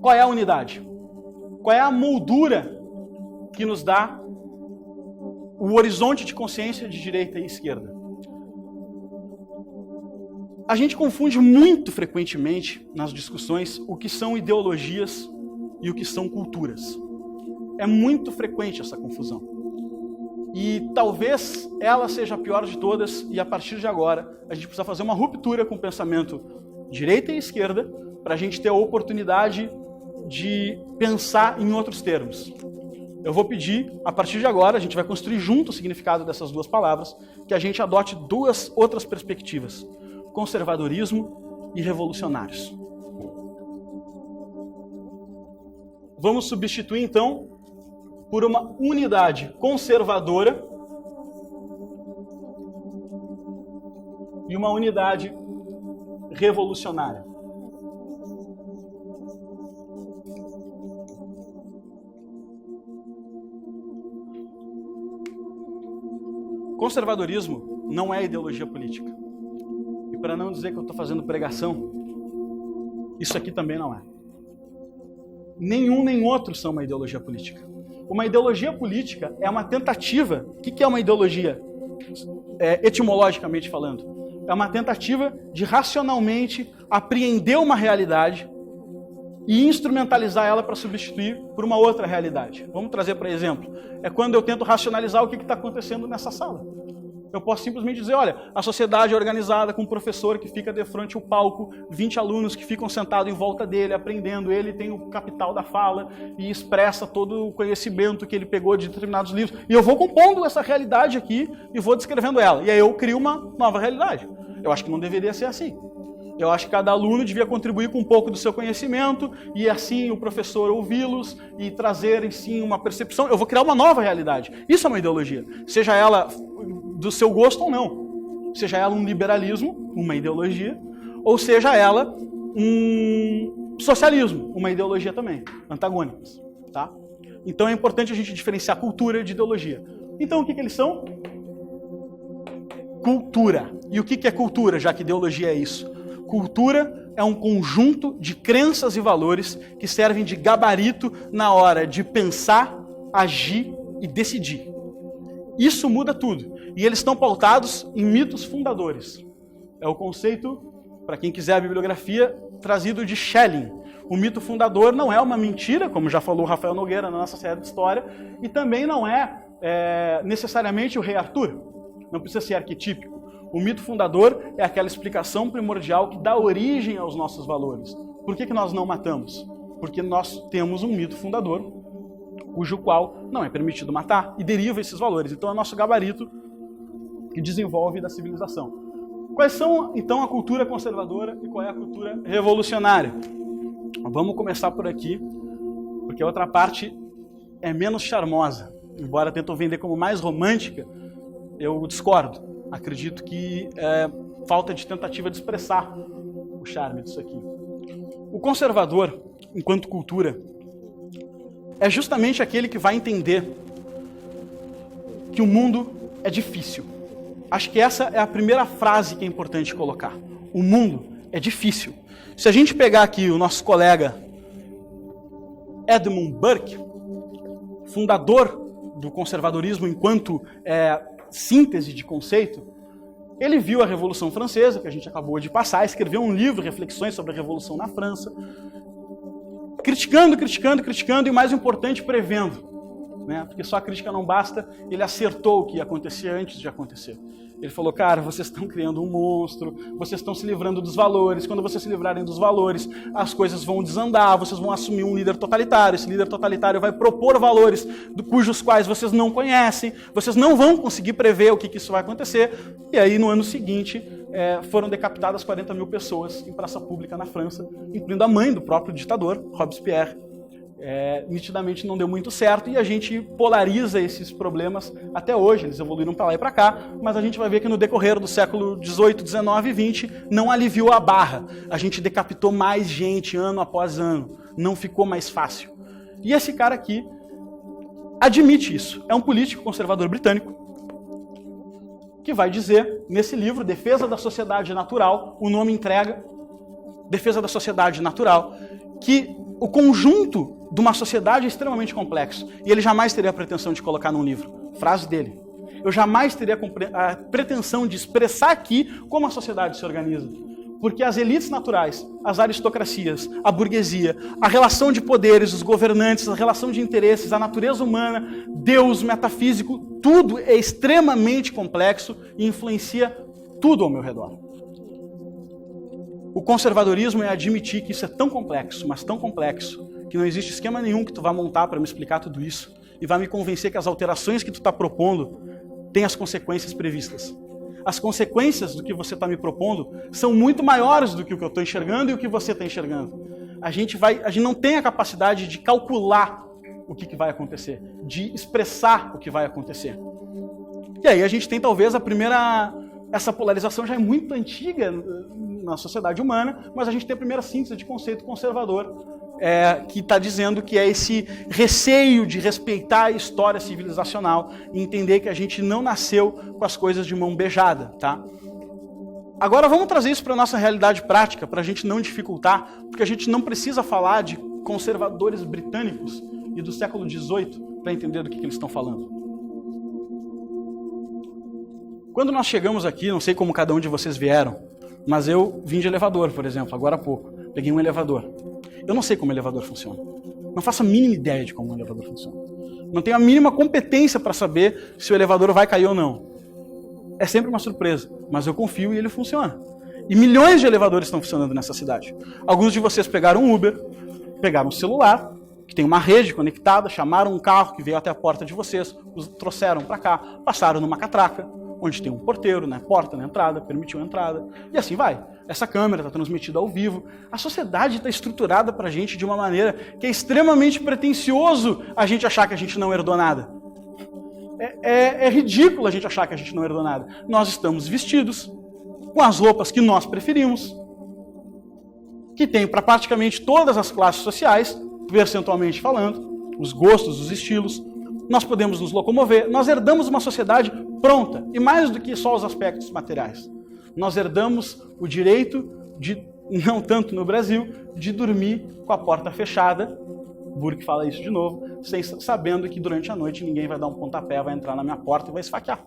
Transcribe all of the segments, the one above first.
Qual é a unidade? Qual é a moldura que nos dá o horizonte de consciência de direita e esquerda? A gente confunde muito frequentemente nas discussões o que são ideologias e o que são culturas. É muito frequente essa confusão. E talvez ela seja a pior de todas, e a partir de agora a gente precisa fazer uma ruptura com o pensamento direita e esquerda para a gente ter a oportunidade de pensar em outros termos. Eu vou pedir, a partir de agora, a gente vai construir junto o significado dessas duas palavras, que a gente adote duas outras perspectivas: conservadorismo e revolucionários. Vamos substituir, então, por uma unidade conservadora e uma unidade revolucionária. Conservadorismo não é ideologia política. E para não dizer que eu estou fazendo pregação, isso aqui também não é. Nenhum nem outro são uma ideologia política. Uma ideologia política é uma tentativa. O que é uma ideologia? Etimologicamente falando, é uma tentativa de racionalmente apreender uma realidade e instrumentalizar ela para substituir por uma outra realidade. Vamos trazer para exemplo. É quando eu tento racionalizar o que está acontecendo nessa sala. Eu posso simplesmente dizer, olha, a sociedade é organizada com um professor que fica de frente ao palco, 20 alunos que ficam sentados em volta dele, aprendendo, ele tem o capital da fala e expressa todo o conhecimento que ele pegou de determinados livros. E eu vou compondo essa realidade aqui e vou descrevendo ela. E aí eu crio uma nova realidade. Eu acho que não deveria ser assim. Eu acho que cada aluno devia contribuir com um pouco do seu conhecimento e assim o professor ouvi-los e trazer em si uma percepção. Eu vou criar uma nova realidade. Isso é uma ideologia. Seja ela do seu gosto ou não. Seja ela um liberalismo, uma ideologia, ou seja ela um socialismo, uma ideologia também, antagônicas. Tá? Então é importante a gente diferenciar cultura de ideologia. Então o que eles são? Cultura. E o que é cultura, já que ideologia é isso? Cultura é um conjunto de crenças e valores que servem de gabarito na hora de pensar, agir e decidir. Isso muda tudo. E eles estão pautados em mitos fundadores. É o conceito, para quem quiser a bibliografia, trazido de Schelling. O mito fundador não é uma mentira, como já falou Rafael Nogueira na nossa série de história, e também não é necessariamente o rei Arthur. Não precisa ser arquetípico. O mito fundador é aquela explicação primordial que dá origem aos nossos valores. Por que nós não matamos? Porque nós temos um mito fundador, cujo qual não é permitido matar, e deriva esses valores. Então é o nosso gabarito que desenvolve da civilização. Quais são, então, a cultura conservadora e qual é a cultura revolucionária? Vamos começar por aqui, porque a outra parte é menos charmosa. Embora tentam vender como mais romântica, eu discordo. Acredito que é falta de tentativa de expressar o charme disso aqui. O conservador, enquanto cultura, é justamente aquele que vai entender que o mundo é difícil. Acho que essa é a primeira frase que é importante colocar. O mundo é difícil. Se a gente pegar aqui o nosso colega Edmund Burke, fundador do conservadorismo enquanto síntese de conceito, ele viu a Revolução Francesa, que a gente acabou de passar, escreveu um livro, Reflexões sobre a Revolução na França, criticando e, mais importante, prevendo. Né? Porque só a crítica não basta, ele acertou o que ia acontecer antes de acontecer. Ele falou, cara, vocês estão criando um monstro, vocês estão se livrando dos valores, quando vocês se livrarem dos valores, as coisas vão desandar, vocês vão assumir um líder totalitário, esse líder totalitário vai propor valores cujos quais vocês não conhecem, vocês não vão conseguir prever o que isso vai acontecer, e aí no ano seguinte foram decapitadas 40 mil pessoas em praça pública na França, incluindo a mãe do próprio ditador, Robespierre. Nitidamente não deu muito certo e a gente polariza esses problemas até hoje, eles evoluíram para lá e para cá, mas a gente vai ver que no decorrer do século XVIII, XIX e XX não aliviou a barra, a gente decapitou mais gente ano após ano, não ficou mais fácil. E esse cara aqui admite isso, é um político conservador britânico que vai dizer nesse livro, Defesa da Sociedade Natural, o nome entrega, Defesa da Sociedade Natural, que o conjunto de uma sociedade é extremamente complexo. E ele jamais teria a pretensão de colocar num livro. Frase dele. Eu jamais teria a pretensão de expressar aqui como a sociedade se organiza. Porque as elites naturais, as aristocracias, a burguesia, a relação de poderes, os governantes, a relação de interesses, a natureza humana, Deus, metafísico, tudo é extremamente complexo e influencia tudo ao meu redor. O conservadorismo é admitir que isso é tão complexo, mas tão complexo, que não existe esquema nenhum que tu vá montar para me explicar tudo isso e vai me convencer que as alterações que tu está propondo têm as consequências previstas. As consequências do que você está me propondo são muito maiores do que o que eu estou enxergando e o que você está enxergando. A gente não tem a capacidade de calcular o que vai acontecer, de expressar o que vai acontecer. E aí a gente tem talvez essa polarização já é muito antiga na sociedade humana, mas a gente tem a primeira síntese de conceito conservador, que está dizendo que é esse receio de respeitar a história civilizacional e entender que a gente não nasceu com as coisas de mão beijada, tá? Agora vamos trazer isso para a nossa realidade prática, para a gente não dificultar, porque a gente não precisa falar de conservadores britânicos e do século XVIII para entender do que eles estão falando. Quando nós chegamos aqui, não sei como cada um de vocês vieram, mas eu vim de elevador, por exemplo, agora há pouco. Peguei um elevador. Eu não sei como o elevador funciona. Não faço a mínima ideia de como o elevador funciona. Não tenho a mínima competência para saber se o elevador vai cair ou não. É sempre uma surpresa, mas eu confio e ele funciona. E milhões de elevadores estão funcionando nessa cidade. Alguns de vocês pegaram um Uber, pegaram um celular, que tem uma rede conectada, chamaram um carro que veio até a porta de vocês, os trouxeram para cá, passaram numa catraca, onde tem um porteiro na porta, na entrada, permitiu a entrada, e assim vai. Essa câmera está transmitida ao vivo. A sociedade está estruturada para a gente de uma maneira que é extremamente pretensioso a gente achar que a gente não herdou nada. É ridículo a gente achar que a gente não herdou nada. Nós estamos vestidos com as roupas que nós preferimos, que tem para praticamente todas as classes sociais, percentualmente falando, os gostos, os estilos. Nós podemos nos locomover. Nós herdamos uma sociedade pronta, e mais do que só os aspectos materiais. Nós herdamos o direito de, não tanto no Brasil, de dormir com a porta fechada, Burke fala isso de novo, sabendo que durante a noite ninguém vai dar um pontapé, vai entrar na minha porta e vai esfaquear.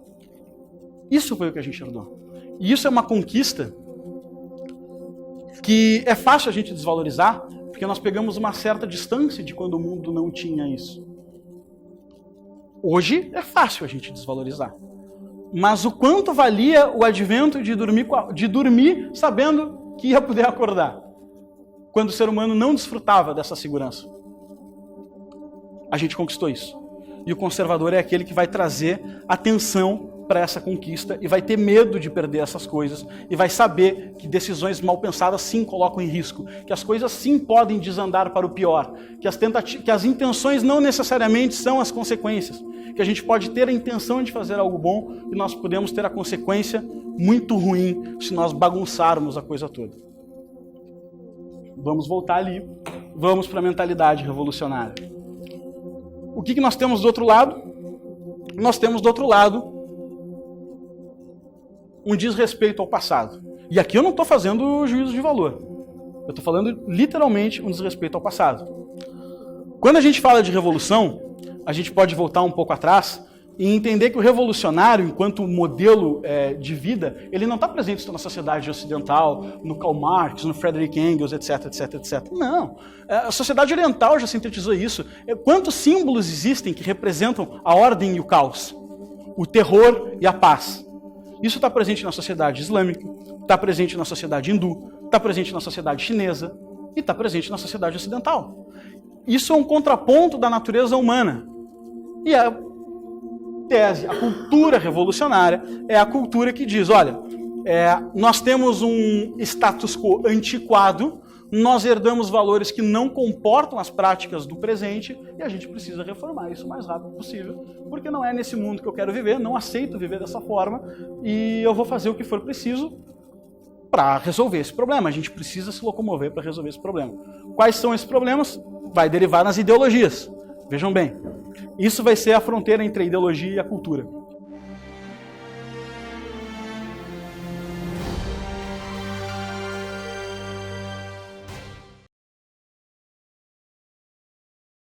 Isso foi o que a gente herdou. E isso é uma conquista que é fácil a gente desvalorizar, porque nós pegamos uma certa distância de quando o mundo não tinha isso. Hoje é fácil a gente desvalorizar. Mas o quanto valia o advento de dormir sabendo que ia poder acordar, quando o ser humano não desfrutava dessa segurança. A gente conquistou isso. E o conservador é aquele que vai trazer atenção para essa conquista e vai ter medo de perder essas coisas e vai saber que decisões mal pensadas sim colocam em risco, que as coisas sim podem desandar para o pior, que as intenções não necessariamente são as consequências, que a gente pode ter a intenção de fazer algo bom e nós podemos ter a consequência muito ruim se nós bagunçarmos a coisa toda. Vamos voltar ali, vamos para a mentalidade revolucionária. O que nós temos do outro lado? Nós temos do outro lado um desrespeito ao passado. E aqui eu não estou fazendo juízo de valor. Eu estou falando literalmente um desrespeito ao passado. Quando a gente fala de revolução, a gente pode voltar um pouco atrás e entender que o revolucionário, enquanto modelo de vida, ele não está presente só na sociedade ocidental, no Karl Marx, no Friedrich Engels, etc, etc, etc. Não. A sociedade oriental já sintetizou isso. Quantos símbolos existem que representam a ordem e o caos? O terror e a paz. Isso está presente na sociedade islâmica, está presente na sociedade hindu, está presente na sociedade chinesa e está presente na sociedade ocidental. Isso é um contraponto da natureza humana. E a tese, a cultura revolucionária, é a cultura que diz, olha, nós temos um status quo antiquado, nós herdamos valores que não comportam as práticas do presente e a gente precisa reformar isso o mais rápido possível, porque não é nesse mundo que eu quero viver, não aceito viver dessa forma e eu vou fazer o que for preciso para resolver esse problema. A gente precisa se locomover para resolver esse problema. Quais são esses problemas? Vai derivar nas ideologias. Vejam bem, isso vai ser a fronteira entre a ideologia e a cultura.